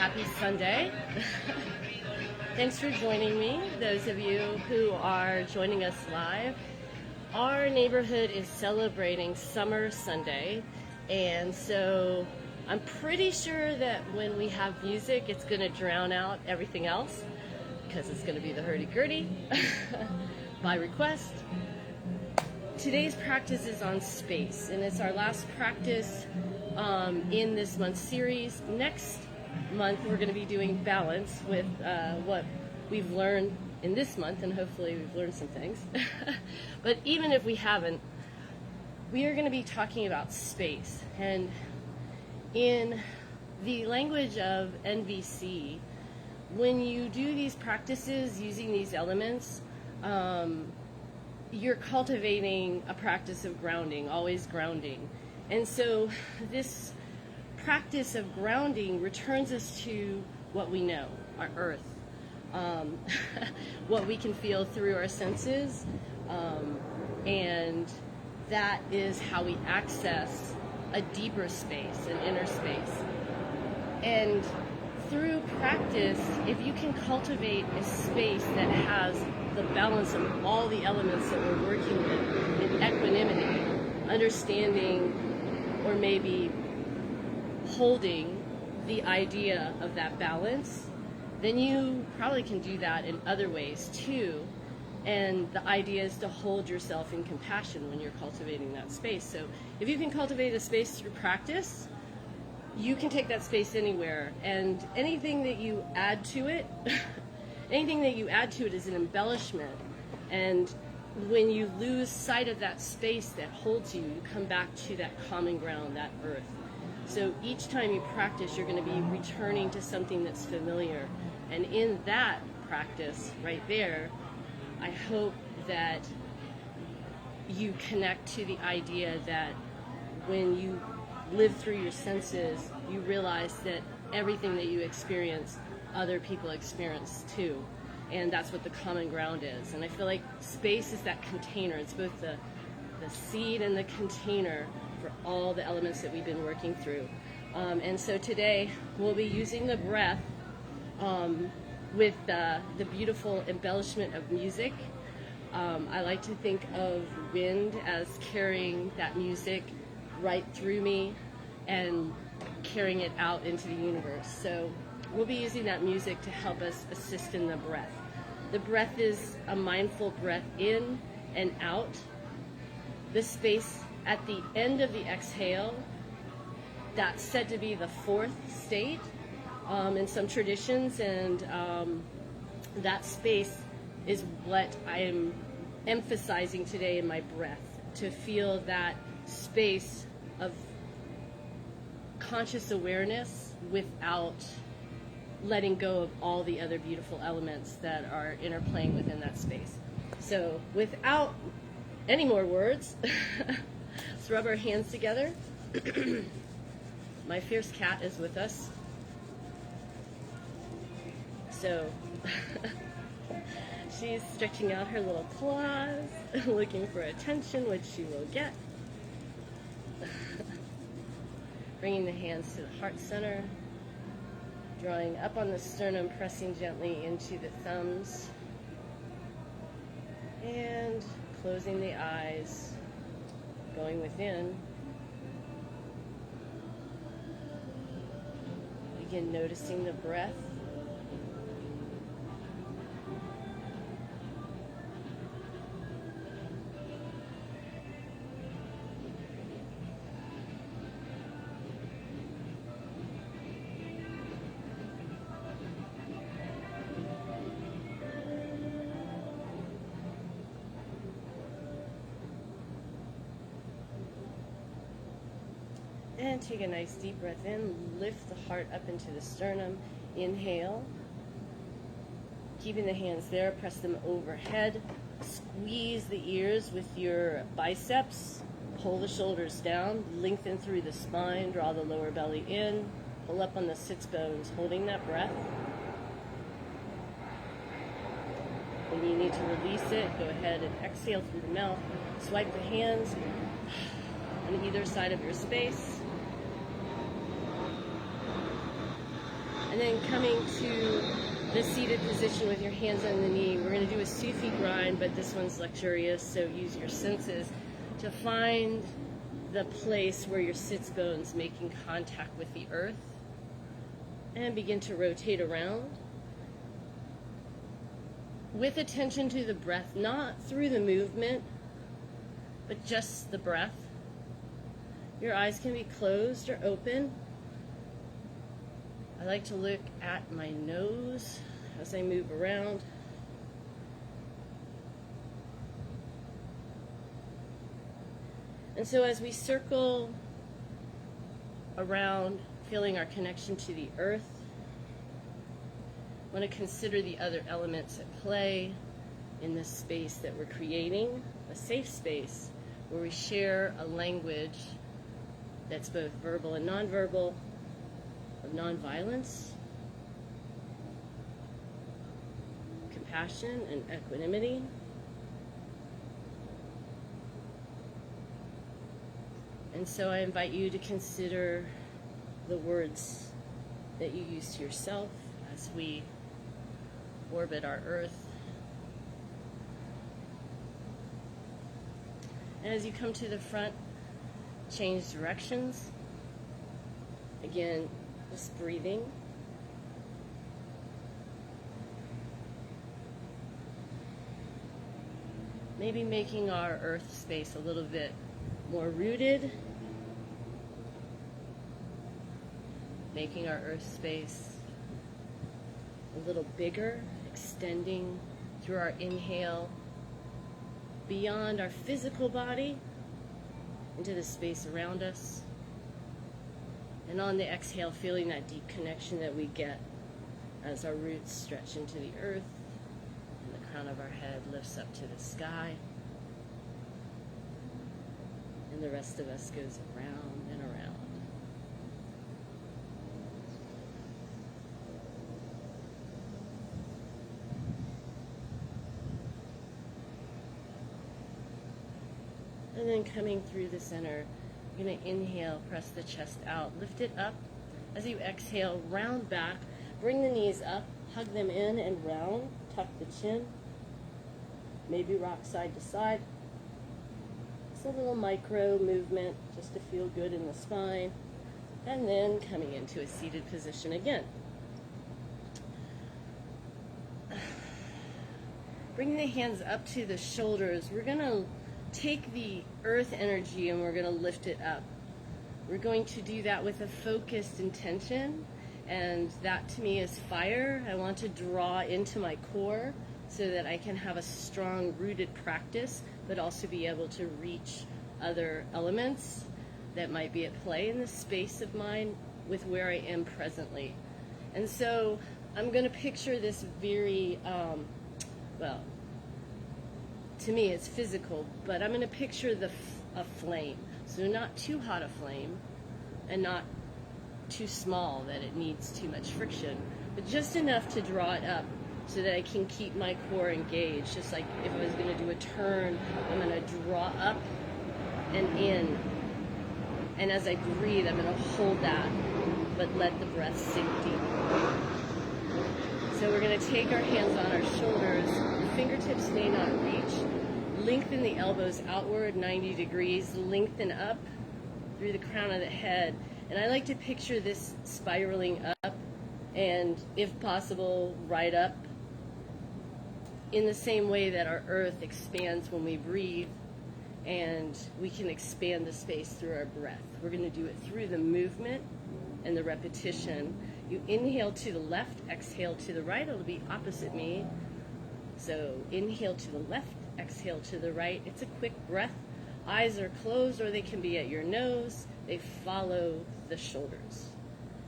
Happy Sunday. Thanks for joining me, those of you who are joining us live. Our neighborhood is celebrating Summer Sunday, and so I'm pretty sure that when we have music, it's going to drown out everything else, because it's going to be the hurdy-gurdy by request. Today's practice is on space, and it's our last practice in this month's series. Next month, we're going to be doing balance with what we've learned in this month, and hopefully we've learned some things. But even if we haven't, we are going to be talking about space. And in the language of NVC, when you do these practices using these elements, you're cultivating a practice of grounding, always grounding. And so this practice of grounding returns us to what we know, our earth, what we can feel through our senses, and that is how we access a deeper space, an inner space. And through practice, if you can cultivate a space that has the balance of all the elements that we're working with in equanimity, understanding, or maybe holding the idea of that balance, then you probably can do that in other ways too. And the idea is to hold yourself in compassion when you're cultivating that space. So if you can cultivate a space through practice, you can take that space anywhere, and anything that you add to it, anything that you add to it is an embellishment. And when you lose sight of that space that holds you, you come back to that common ground, that earth. So each time you practice, you're going to be returning to something that's familiar. And in that practice right there, I hope that you connect to the idea that when you live through your senses, you realize that everything that you experience, other people experience too. And that's what the common ground is. And I feel like space is that container. It's both the seed and the container for all the elements that we've been working through. And so today we'll be using the breath with the beautiful embellishment of music. I like to think of wind as carrying that music right through me and carrying it out into the universe. So we'll be using that music to help us assist in the breath. The breath is a mindful breath in and out. The space at the end of the exhale, that's said to be the fourth state in some traditions, and that space is what I am emphasizing today in my breath, to feel that space of conscious awareness without letting go of all the other beautiful elements that are interplaying within that space. So without any more words, let's rub our hands together. My fierce cat is with us. So she's stretching out her little claws, looking for attention, which she will get. Bringing the hands to the heart center, drawing up on the sternum, pressing gently into the thumbs, and closing the eyes, going within. Begin noticing the breath. And take a nice deep breath in, lift the heart up into the sternum, inhale, keeping the hands there, press them overhead, squeeze the ears with your biceps, pull the shoulders down, lengthen through the spine, draw the lower belly in, pull up on the sits bones, holding that breath. When you need to release it, go ahead and exhale through the mouth, swipe the hands on either side of your space. And then coming to the seated position with your hands on the knee. We're going to do a Sufi grind, but this one's luxurious, so use your senses to find the place where your sits bones making contact with the earth, and begin to rotate around with attention to the breath, not through the movement, but just the breath. Your eyes can be closed or open. I like to look at my nose as I move around. And so as we circle around, feeling our connection to the earth, I want to consider the other elements at play in this space that we're creating, a safe space where we share a language that's both verbal and nonverbal, of nonviolence, compassion, and equanimity. And so I invite you to consider the words that you use to yourself as we orbit our earth. And as you come to the front, change directions. Again, just breathing. Maybe making our earth space a little bit more rooted. Making our earth space a little bigger, extending through our inhale beyond our physical body into the space around us. And on the exhale, feeling that deep connection that we get as our roots stretch into the earth and the crown of our head lifts up to the sky. And the rest of us goes around and around. And then coming through the center, you're going to inhale, press the chest out, lift it up. As you exhale, round back, bring the knees up, hug them in and round, tuck the chin, maybe rock side to side. It's a little micro movement just to feel good in the spine. And then coming into a seated position again. Bringing the hands up to the shoulders, we're going to take the earth energy and we're going to lift it up. We're going to do that with a focused intention, and that to me is fire. I want to draw into my core so that I can have a strong rooted practice, but also be able to reach other elements that might be at play in the space of mine with where I am presently. And so I'm going to picture this very, well, to me it's physical, but I'm going to picture a flame. So not too hot a flame and not too small that it needs too much friction, but just enough to draw it up so that I can keep my core engaged. Just like if I was going to do a turn, I'm going to draw up and in. And as I breathe, I'm going to hold that, but let the breath sink deep. So we're going to take our hands on our shoulders. The fingertips may not reach. Lengthen the elbows outward 90 degrees. Lengthen up through the crown of the head. And I like to picture this spiraling up and, if possible, right up in the same way that our earth expands when we breathe, and we can expand the space through our breath. We're going to do it through the movement and the repetition. You inhale to the left, exhale to the right. It'll be opposite me. So inhale to the left, exhale to the right. It's a quick breath. Eyes are closed or they can be at your nose. They follow the shoulders.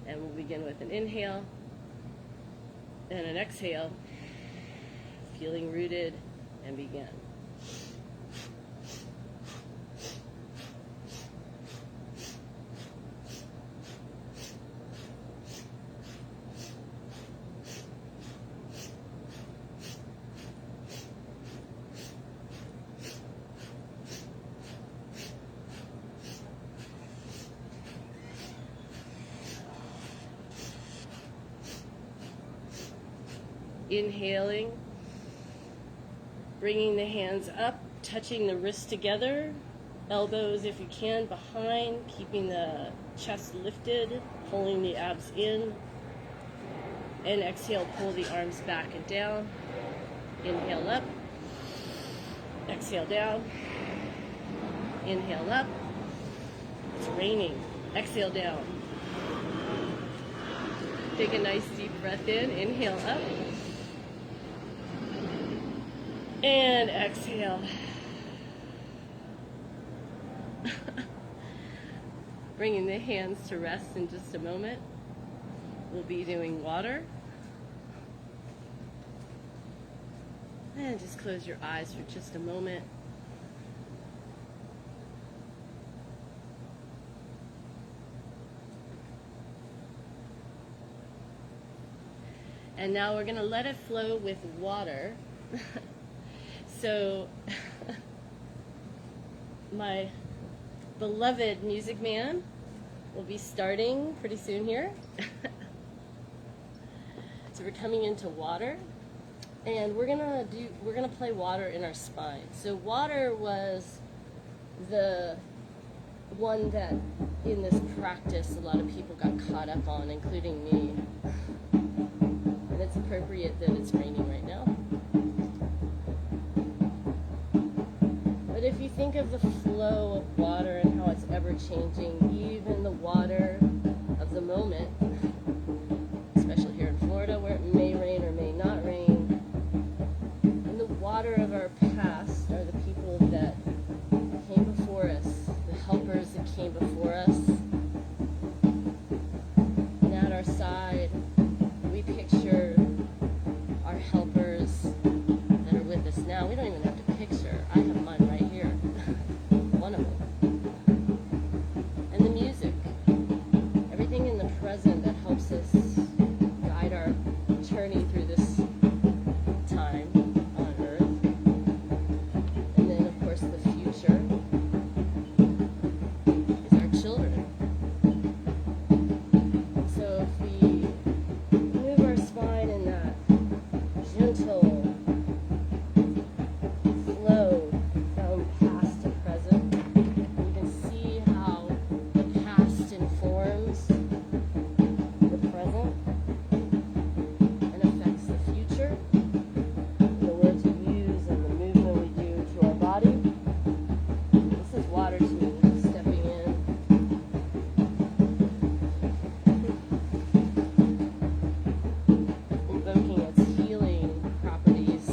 And we'll begin with an inhale and an exhale, feeling rooted, and begin. inhaling, bringing the hands up, touching the wrists together, elbows if you can behind, keeping the chest lifted, pulling the abs in, and exhale, pull the arms back and down. Inhale up, exhale down, inhale up. It's raining. Exhale down. Take a nice deep breath in, inhale up, and exhale. Bringing the hands to rest in just a moment. We'll be doing water. And just close your eyes for just a moment. And now we're going to let it flow with water. So, my beloved Music Man will be starting pretty soon here. So we're coming into water, and we're gonna play water in our spine. So water was the one that in this practice a lot of people got caught up on, including me. And it's appropriate that it's raining right now. But if you think of the flow of water and how it's ever changing, even the water of the moment, especially here in Florida where it may rain or may not rain, and the water of our past are the people that came before us, the helpers that came before us. And at our side, we picture our helpers that are with us now. We don't even have to picture. I have mine right here. One of them. And the music. Everything in the present that helps us guide our journey through this time on Earth. And then, of course, the future is our children. So if we move our spine in that gentle flow from past to present, you can see how the past informs the present and affects the future, the words we use and the movement we do to our body. This is water to me, stepping in. Invoking its healing properties,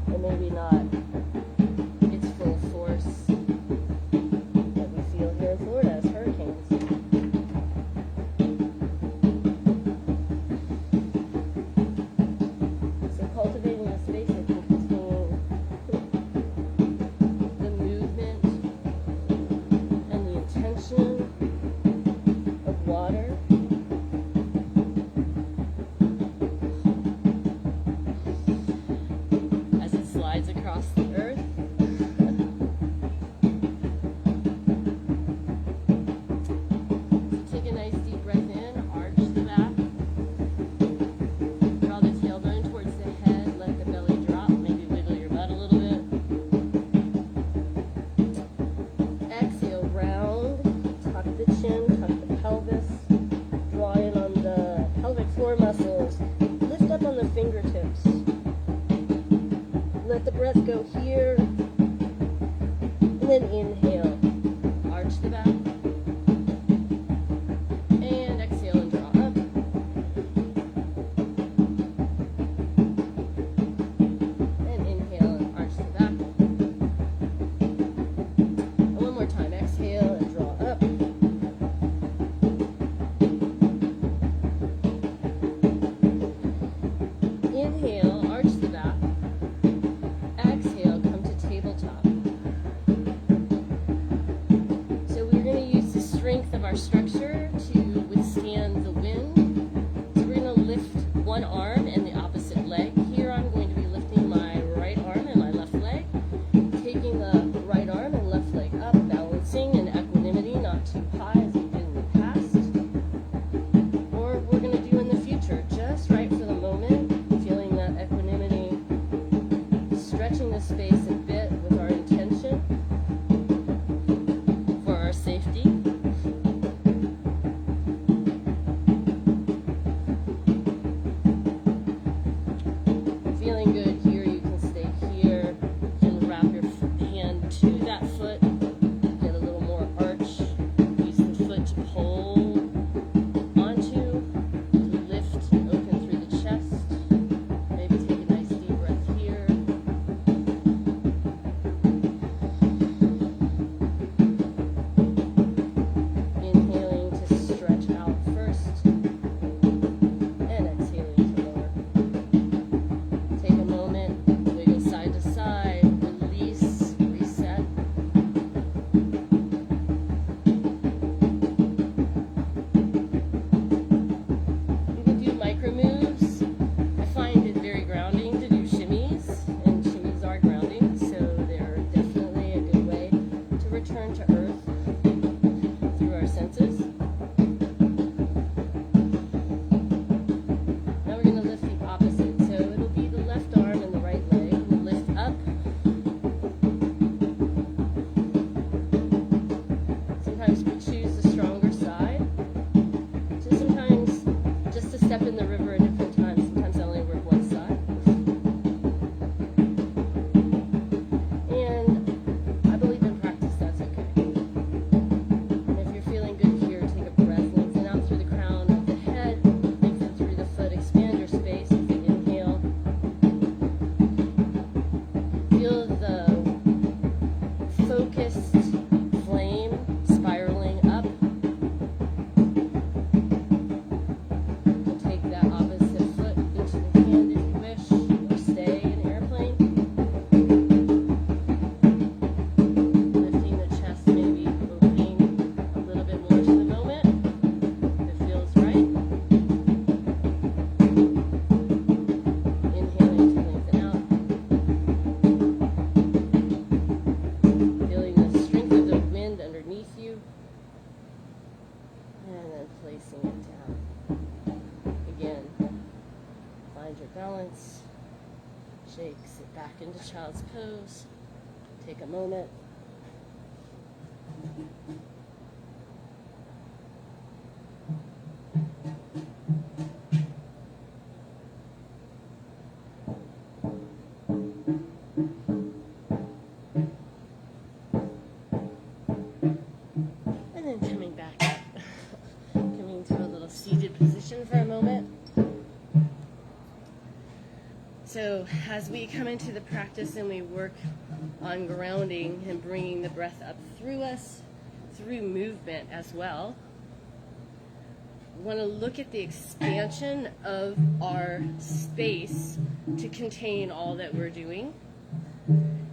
and maybe not its full force that we feel here in Florida as hurricanes. So cultivating a space that can contain the movement and the intention of water. As it slides across the earth. So take a nice deep breath in, arch the back. Draw the tailbone towards the head, let the belly drop, maybe wiggle your butt a little bit. Exhale, round, tuck the chin, tuck the pelvis, draw in on the pelvic floor muscles, lift up on the fingertips. Let the breath go here, and then inhale, arch the back, and exhale and draw up, and inhale and arch the back, and one more time, exhale and draw up, inhale, arch the back, exhale, come to tabletop. So we're going to use the strength of our structure to withstand the wind. So we're going to lift one arm and the opposite leg. Here I'm going to be lifting my right arm and my left leg, taking the right arm and left leg up, balancing in equanimity, not too high as we did in the past. Or we're going to And then placing it down. Again, find your balance. Shake, sit back into child's pose. Take a moment. And then coming back up. Coming to a little seated position for a moment. So as we come into the practice and we work on grounding and bringing the breath up through us, through movement as well, we want to look at the expansion of our space to contain all that we're doing.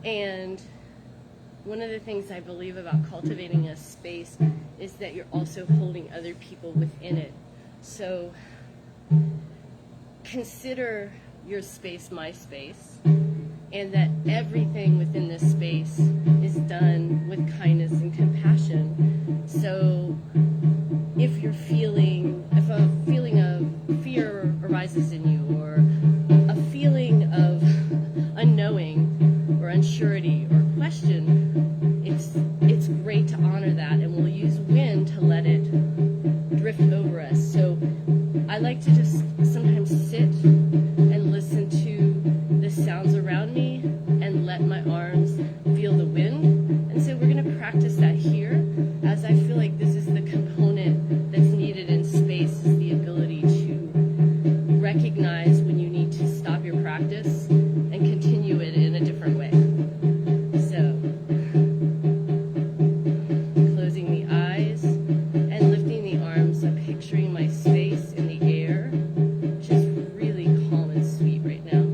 And one of the things I believe about cultivating a space is that you're also holding other people within it. So consider your space, my space, and that everything within this space is done with kindness and compassion. So if a feeling of fear arises in you, or a feeling of unknowing or unsurety or question, it's great to honor that, and we'll use wind to let it drift over us. So I like to just sometimes sit and listen to the sounds around me and let my arms feel the wind. And so we're going to practice that here, as I feel like this is the component that's needed in space, is the ability to recognize when you need to stop your practice and continue it in a different way. So closing the eyes and lifting the arms up, picturing my space in the air, which is really calm and sweet right now.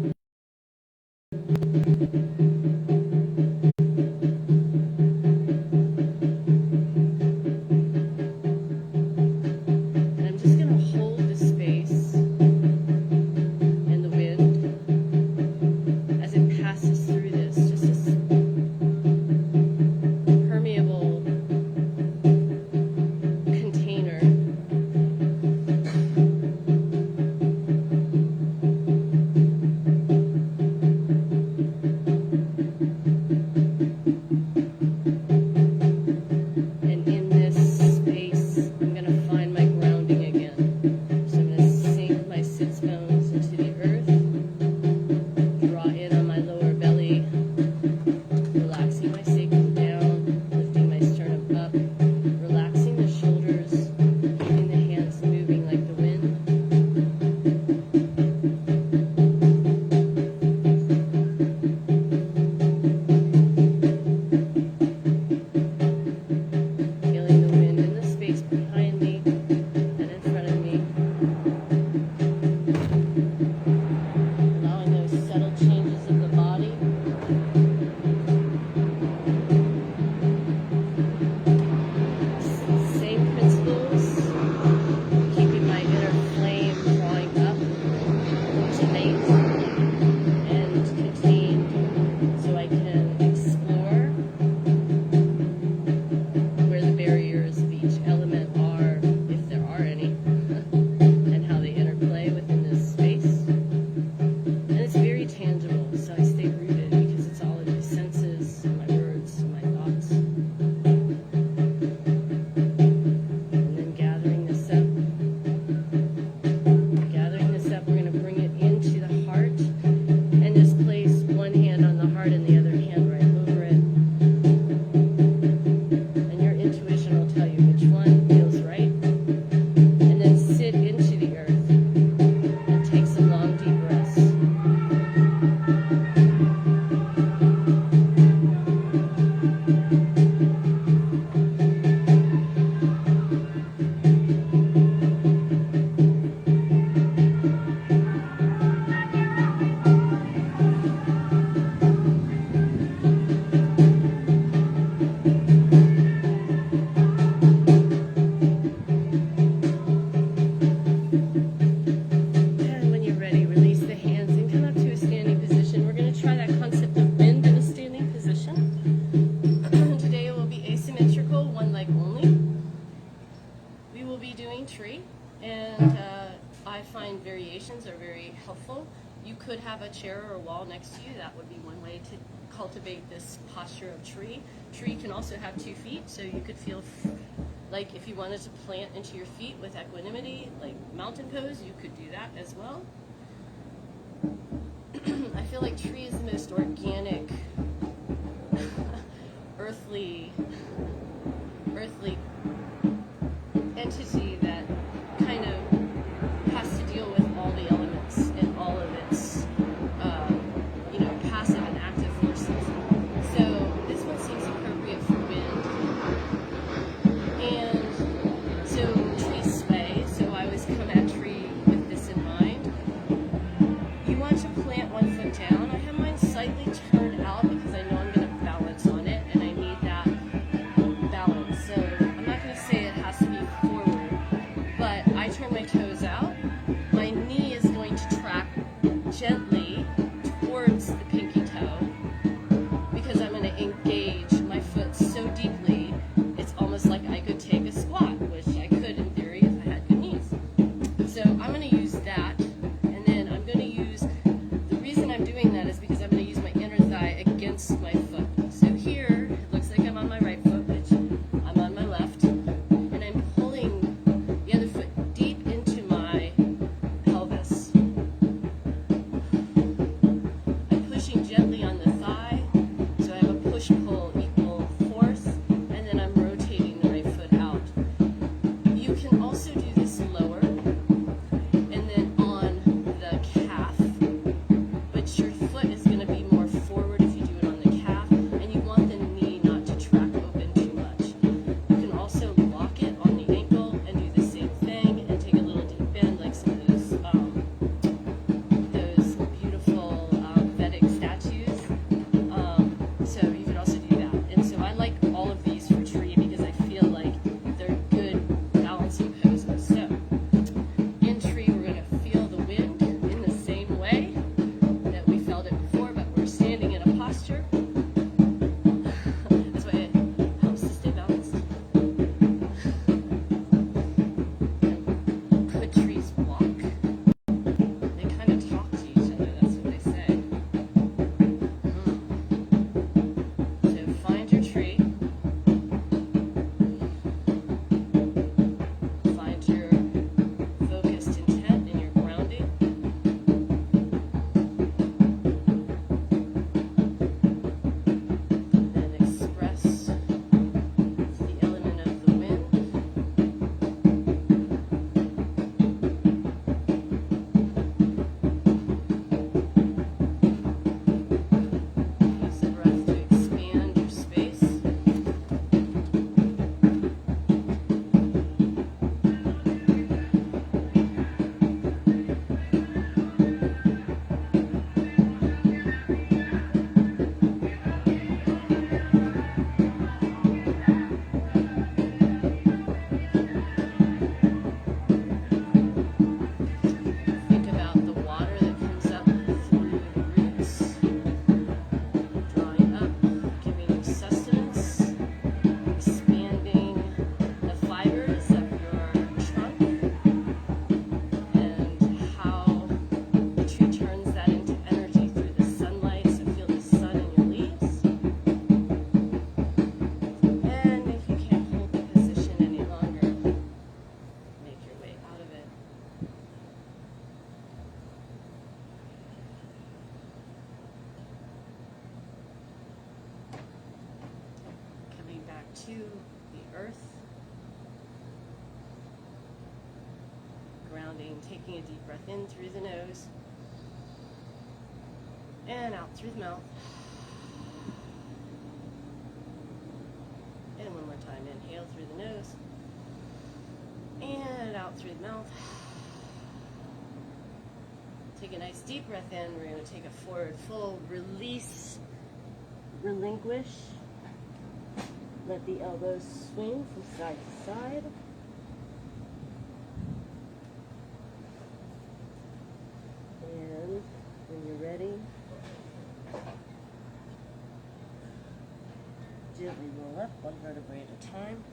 doing tree, and I find variations are very helpful. You could have a chair or a wall next to you. That would be one way to cultivate this posture of tree. Tree can also have 2 feet, so you could feel like if you wanted to plant into your feet with equanimity, like mountain pose, you could do that as well. I feel like tree is the most organic, earthly entity that kind of has to deal with all the elements and all of its, passive and active forces. So this one seems appropriate for wind. And so trees sway, so I always come at tree with this in mind. You want to plant 1 foot down. I have mine slightly turned out because I know I'm going to balance on it, and I need that balance. So I'm not going to say it has to be forward, but I turn my toes out. My knee is going to track gently towards the pinky toe because I'm going to engage my foot so deeply, it's almost like I could take a squat, which I could in theory if I had good knees. So I'm going to use that, and then I'm going to use, the reason I'm doing that is because I'm going to use my inner thigh against my foot. So here, it looks like I'm on my right foot, which I'm on my left, and I'm pulling the other foot deep into my pelvis. I'm pushing gently on the thigh, so I have a push-pull equal force, and then I'm rotating the right foot out. You can also do this lower, and then on the calf, but your foot is going to be more forward if you do it on the calf, and you want the knee not to track open too much. You can also lock it on the ankle and do the same thing, and take a little deep bend like some of those beautiful Vedic statues. So you could also do that. And so I like all of these for tree because I feel like they're good balancing poses. So in tree, we're going to feel the wind in the same way that we felt it before, but we're standing in a posture. That's why it helps to stay balanced. Could trees walk? They kind of talk to each other, that's what they say. So find your tree. Find your focused intent and your grounding. And express the element of the wind. Use the breath to expand your space. Think about the water that comes up through the roots, drawing up, giving you sustenance, expanding the fibers of your trunk, and how the tree turns that into energy through the sunlight. So feel the sun in your leaves. And if you can't hold the position any longer, make your way out of it. Coming back to the earth. Grounding, taking a deep breath in through the nose and out through the mouth. And one more time, inhale through the nose and out through the mouth. Take a nice deep breath in. We're going to take a forward fold, release, relinquish. Let the elbows swing from side to side. And when you're ready, gently roll up 1 vertebrae at a time.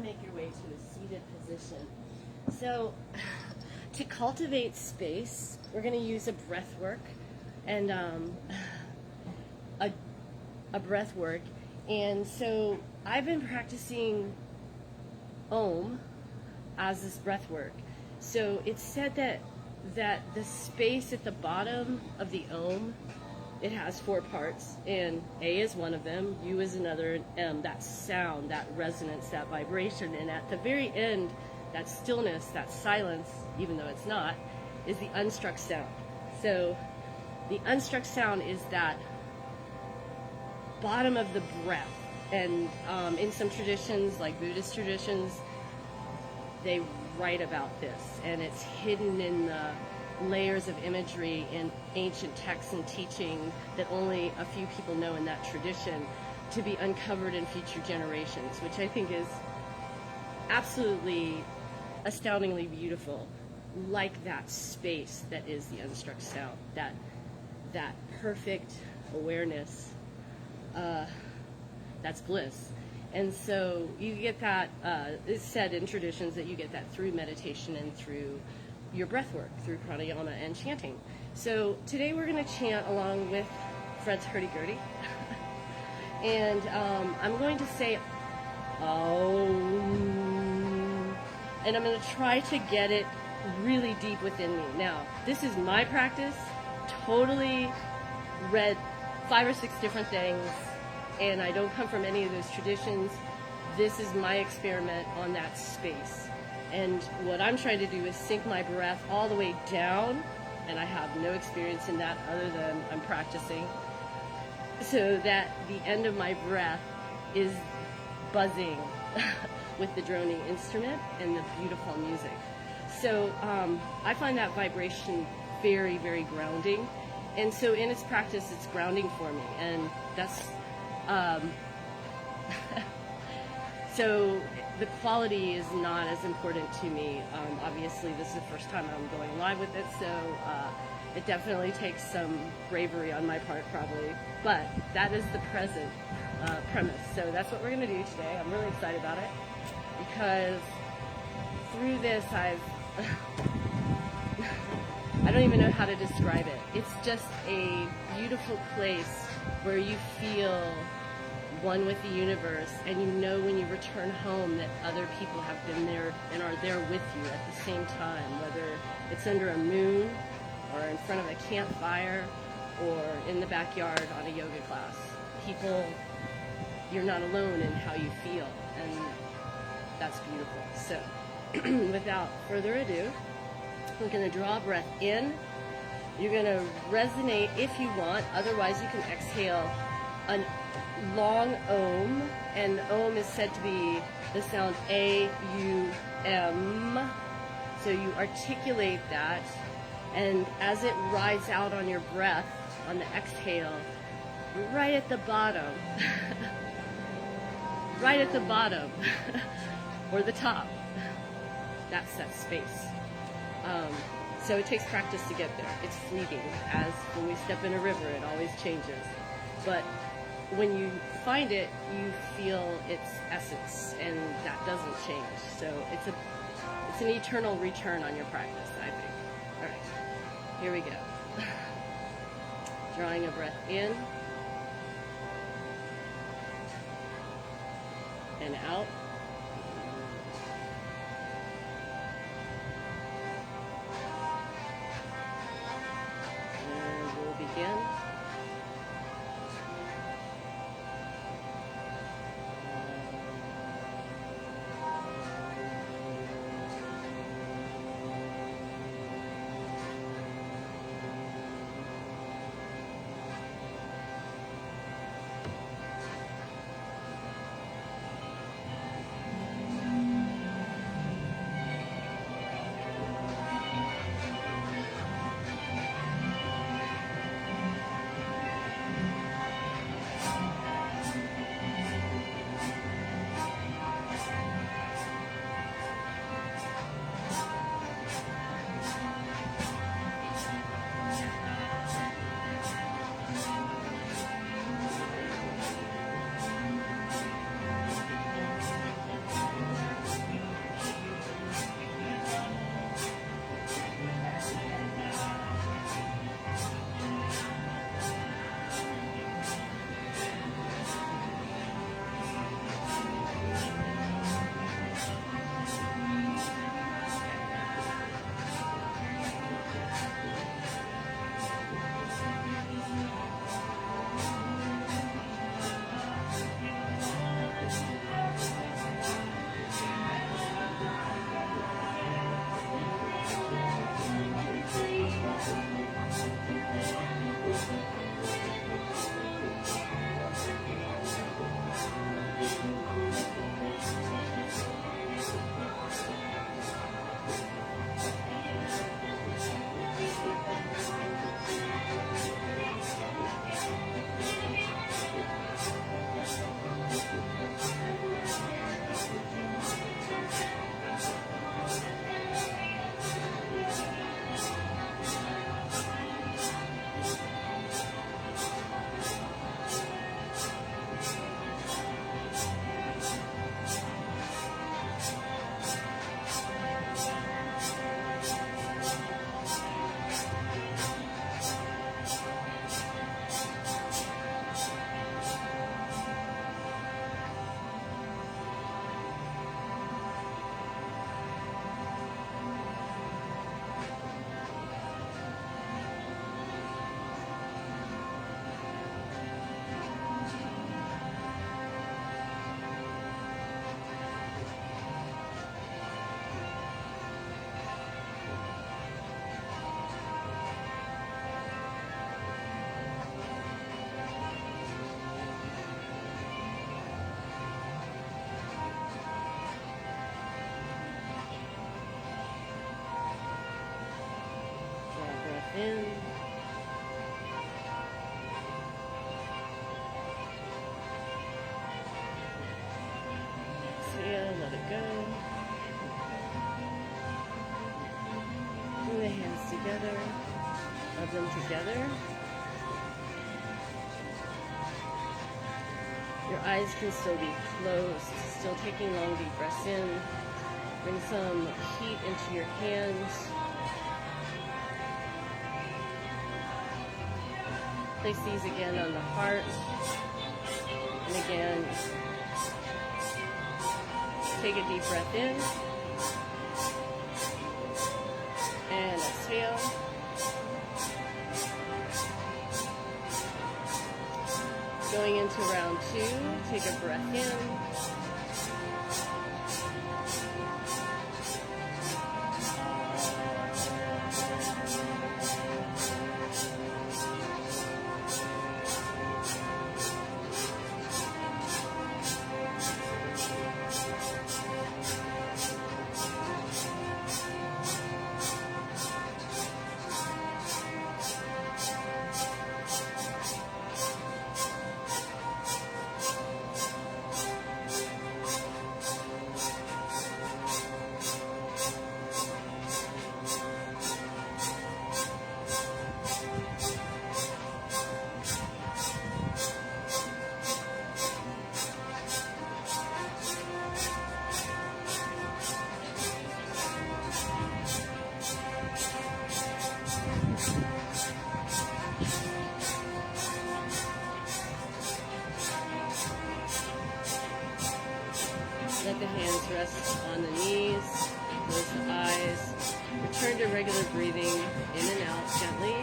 and make your way to a seated position. So to cultivate space, we're going to use a breath work and a breath work. And so I've been practicing Om as this breath work. So it's said that the space at the bottom of the Om, it has 4 parts, and A is one of them, U is another, and M, that sound, that resonance, that vibration. And at the very end, that stillness, that silence, even though it's not, is the unstruck sound. So the unstruck sound is that bottom of the breath. And in some traditions, like Buddhist traditions, they write about this, and it's hidden in the layers of imagery in ancient texts and teaching that only a few people know in that tradition, to be uncovered in future generations, which I think is absolutely astoundingly beautiful, like that space that is the unstruck sound, that perfect awareness, that's bliss. And so you get that, it's said in traditions that you get that through meditation and through your breath work, through pranayama and chanting. So today we're going to chant along with Fred's hurdy-gurdy. And I'm going to say, oh, and I'm going to try to get it really deep within me. Now, this is my practice, totally read 5 or 6 different things, and I don't come from any of those traditions. This is my experiment on that space. And what I'm trying to do is sink my breath all the way down, and I have no experience in that other than I'm practicing, so that the end of my breath is buzzing with the droning instrument and the beautiful music. So I find that vibration very, very grounding. And so in its practice, it's grounding for me. And that's, so the quality is not as important to me. Obviously, this is the first time I'm going live with it, so it definitely takes some bravery on my part, probably. But that is the present premise. So that's what we're going to do today. I'm really excited about it, because through this, I don't even know how to describe it. It's just a beautiful place where you feel one with the universe, and you know when you return home that other people have been there and are there with you at the same time, whether it's under a moon or in front of a campfire or in the backyard on a yoga class. People, you're not alone in how you feel, and that's beautiful. So without further ado, we're going to draw a breath in. You're going to resonate if you want, otherwise you can exhale an long Om, and Om is said to be the sound A-U-M, so you articulate that, and as it rides out on your breath, on the exhale, right at the bottom, right at the bottom, or the top, that's that space. So it takes practice to get there. It's fleeting, as when we step in a river, it always changes. But when you find it, you feel its essence, and that doesn't change. So it's an eternal return on your practice, I think. All right, here we go. Drawing a breath in and out. And we'll begin. in. Exhale, let it go. Bring the hands together, rub them together. Your eyes can still be closed, still taking long deep breaths in. Bring some heat into your hands. Place these again on the heart. And again, take a deep breath in. And exhale. Going into round 2, take a breath in. Let the hands rest on the knees, close the eyes, return to regular breathing, in and out gently.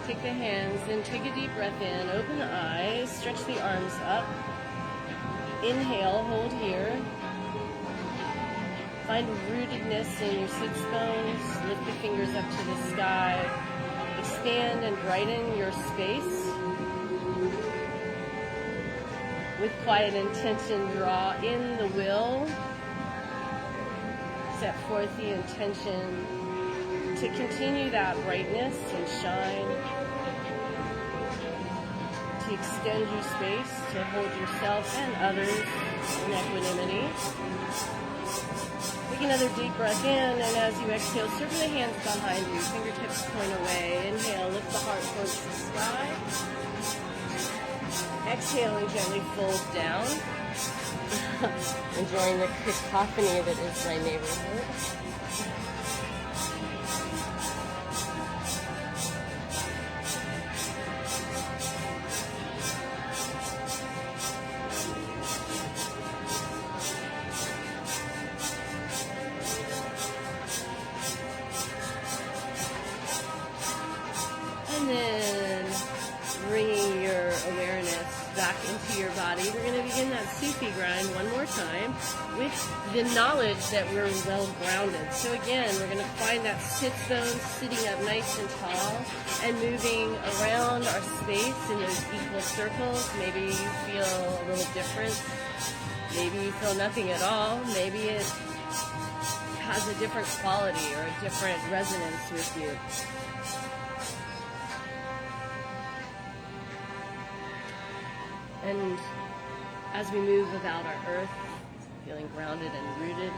Take the hands, then take a deep breath in, open the eyes, stretch the arms up. Inhale, hold here. Find rootedness in your sits bones, lift the fingers up to the sky. Expand and brighten your space. With quiet intention, draw in the will. Set forth the intention to continue that brightness and shine, to extend your space, to hold yourself and others in equanimity. Take another deep breath in, and as you exhale, circle the hands behind you, fingertips point away. Inhale, lift the heart towards the sky. Exhaling, gently fold down. Enjoying the cacophony that is my neighborhood. And then bringing your awareness back into your body. We're going to begin that Sufi grind one more time with the knowledge that we're well grounded. So again, we're going to find that sit bones sitting up nice and tall and moving around our space in those equal circles. Maybe you feel a little different. Maybe you feel nothing at all. Maybe it has a different quality or a different resonance with you. And as we move about our earth, feeling grounded and rooted,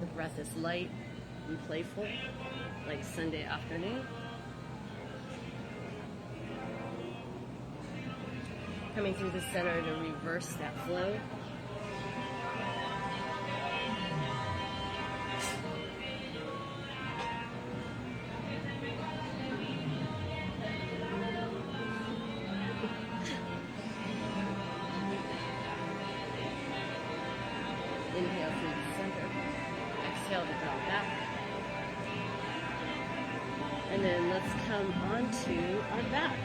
the breath is light and playful, like Sunday afternoon. Coming through the center to reverse that flow. Inhale through the center. Exhale to drop back. And then let's come onto our back.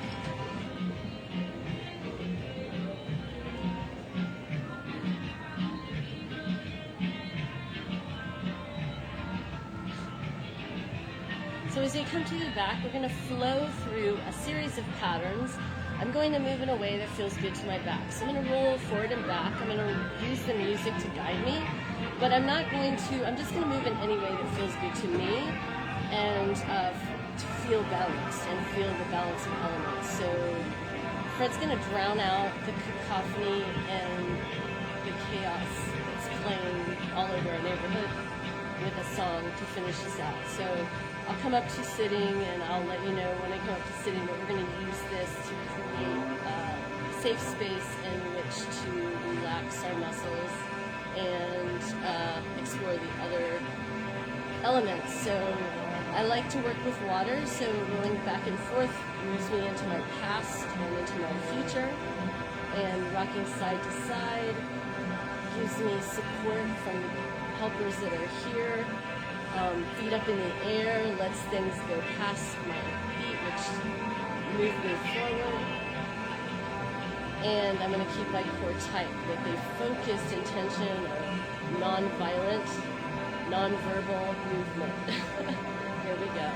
So as you come to the back, we're going to flow through a series of patterns. I'm going to move in a way that feels good to my back. So I'm going to roll forward and back. I'm going to use the music to guide me, but I'm just going to move in any way that feels good to me and to feel balanced and feel the balance of elements. So Fred's going to drown out the cacophony and the chaos that's playing all over our neighborhood with a song to finish us out. So I'll come up to sitting and I'll let you know when I come up to sitting that we're going to use this to create a safe space in which to relax our muscles and explore the other elements. So I like to work with water, so rolling back and forth moves me into my past and into my future, and rocking side to side gives me support from helpers that are here. Feet up in the air lets things go past my feet, which move me forward. And I'm going to keep my core tight with a focused intention of non-violent, non-verbal movement. Here we go.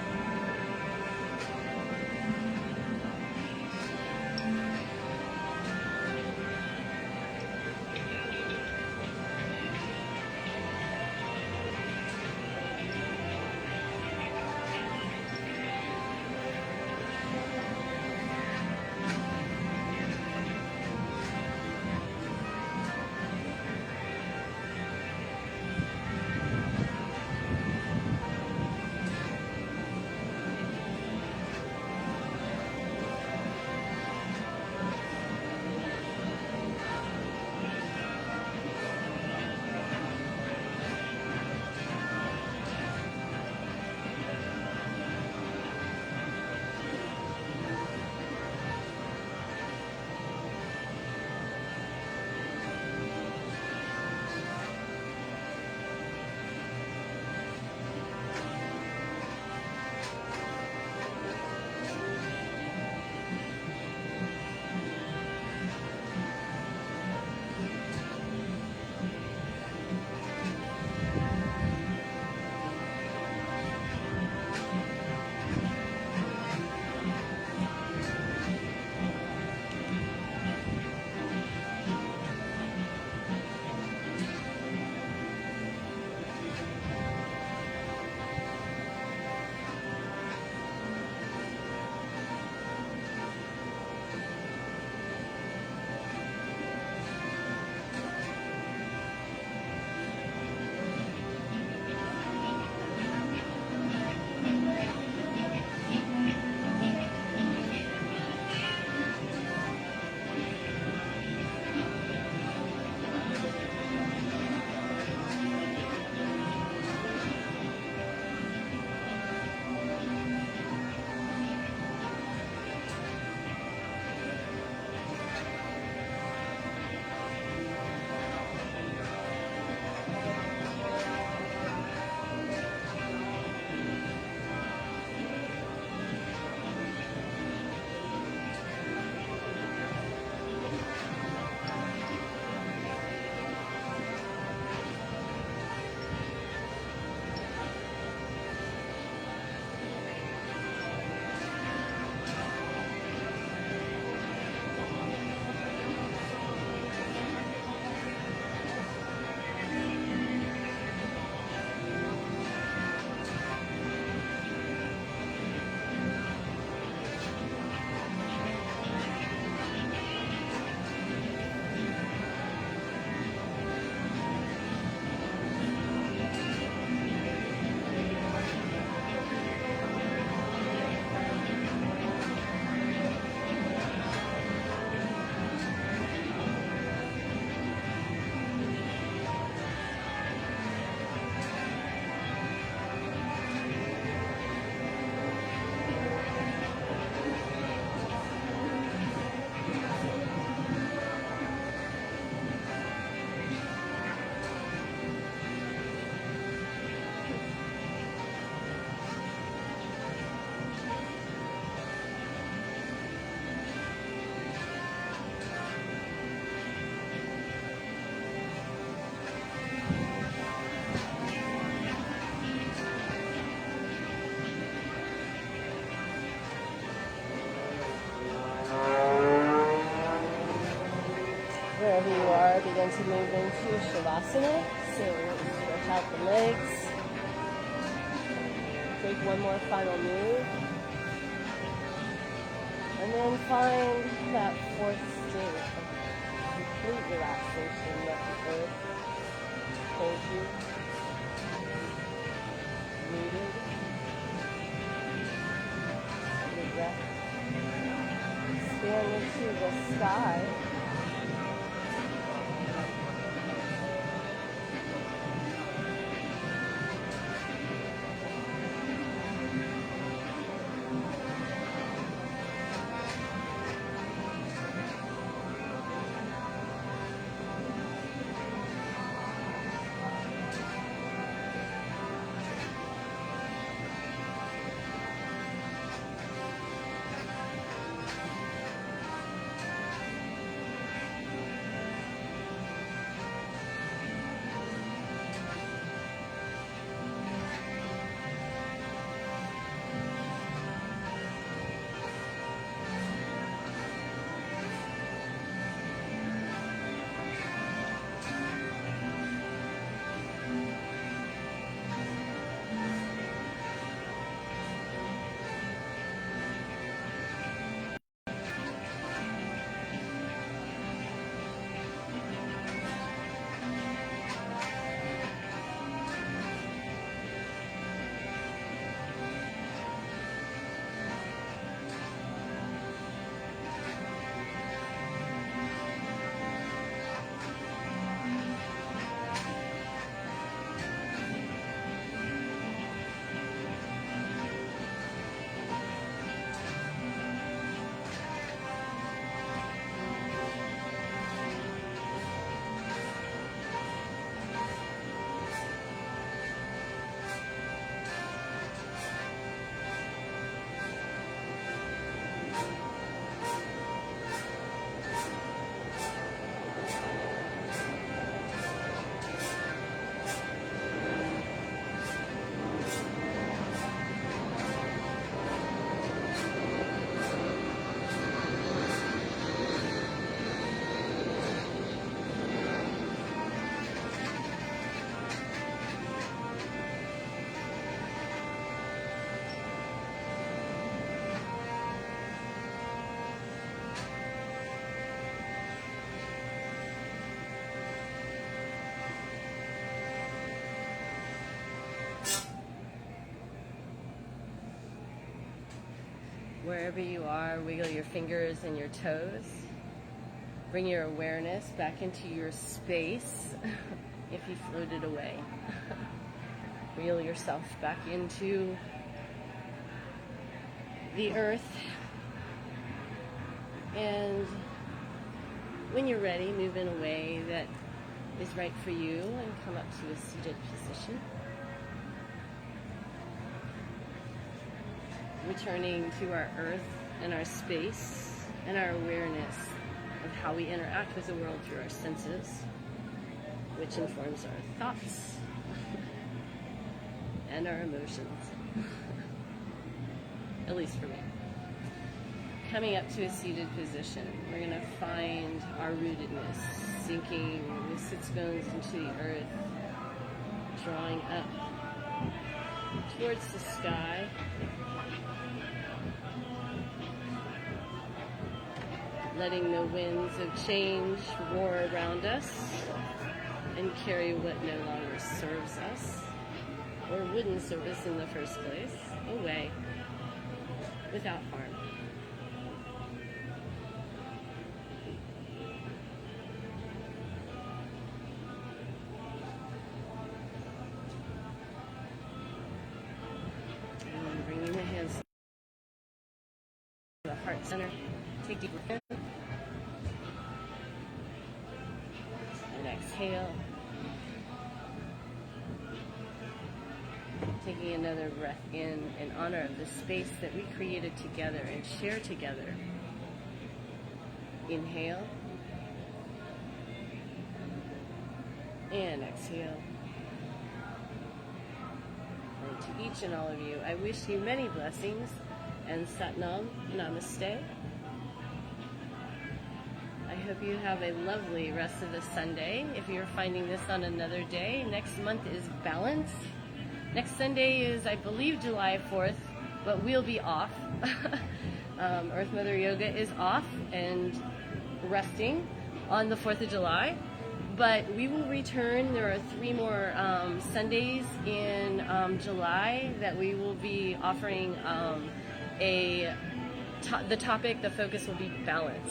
Wherever you are, begin to move into Shavasana. So stretch out the legs. Take one more final move. And then find that fourth state of complete relaxation that the earth holds you. Rooted. Your breath. Expand into the sky. Wherever you are, wiggle your fingers and your toes. Bring your awareness back into your space if you floated away. Reel yourself back into the earth. And when you're ready, move in a way that is right for you and come up to a seated position. Returning to our earth and our space and our awareness of how we interact with the world through our senses, which informs our thoughts and our emotions, at least for me. Coming up to a seated position, we're going to find our rootedness, sinking the sits bones into the earth, drawing up towards the sky. Letting the winds of change roar around us and carry what no longer serves us or wouldn't serve us in the first place away without harm. And bringing the hands to the heart center. Take deep breath in. And exhale. Taking another breath in honor of the space that we created together and share together. Inhale. And exhale. And to each and all of you, I wish you many blessings and Sat Nam, Namaste. I hope you have a lovely rest of the Sunday. If you're finding this on another day, next month is Balance. Next Sunday is, I believe, July 4th, but we'll be off. Earth Mother Yoga is off and resting on the 4th of July. But we will return. There are 3 more Sundays in July that we will be offering the topic, the focus will be balance.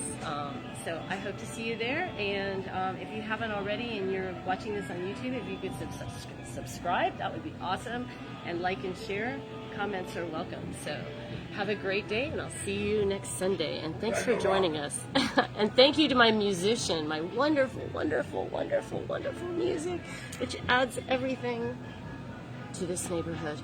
So I hope to see you there. And if you haven't already and you're watching this on YouTube, if you could subscribe, that would be awesome. And like and share. Comments are welcome. So have a great day, and I'll see you next Sunday. And thanks for joining us. And thank you to my musician, my wonderful, wonderful, wonderful, wonderful music, which adds everything to this neighborhood.